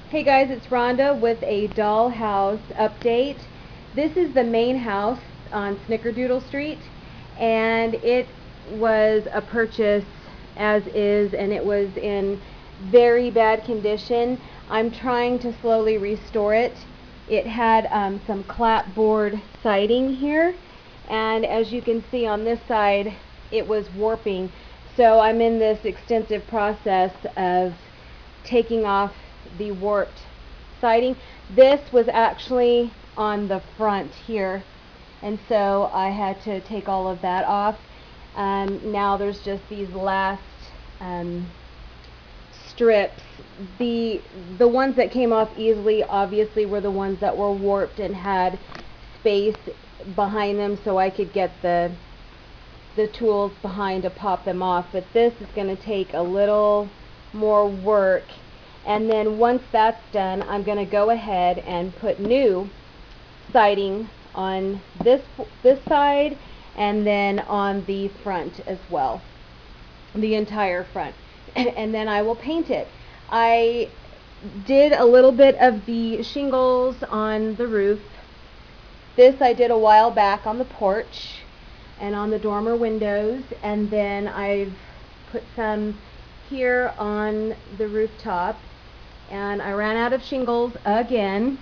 Hey guys, it's Rhonda with a dollhouse update. This is the main house on Snickerdoodle Street, and it was a purchase as is, and it was in very bad condition. I'm trying to slowly restore it. It had some clapboard siding here, and as you can see on this side it was warping, so I'm in this extensive process of taking off the warped siding. This was actually on the front here, and so I had to take all of that off. Now there's just these last strips. The ones that came off easily obviously were the ones that were warped and had space behind them so I could get the tools behind to pop them off, but this is going to take a little more work. And then once that's done, I'm going to go ahead and put new siding on this side, and then on the front as well, the entire front, and then I will paint it. I did a little bit of the shingles on the roof. This I did a while back on the porch and on the dormer windows, and then I've put some here on the rooftop. And I ran out of shingles again,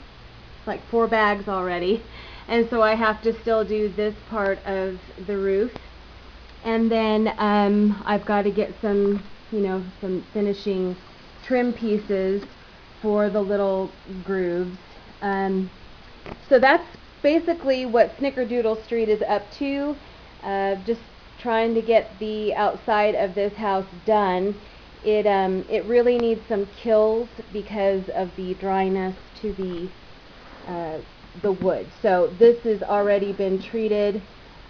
like 4 bags already, and so I have to still do this part of the roof. And then I've got to get some, some finishing trim pieces for the little grooves. So that's basically what Snickerdoodle Street is up to. Just trying to get the outside of this house done. It really needs some kills because of the dryness to the wood. So this has already been treated.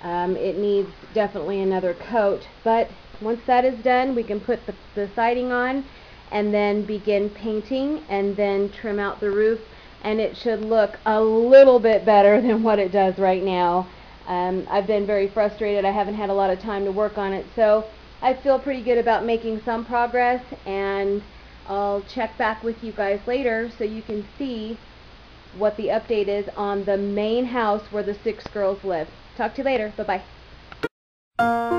It needs definitely another coat, but once that is done, we can put the siding on and then begin painting and then trim out the roof, and it should look a little bit better than what it does right now. I've been very frustrated. I haven't had a lot of time to work on it, so I feel pretty good about making some progress, and I'll check back with you guys later so you can see what the update is on the main house where the 6 girls live. Talk to you later. Bye-bye.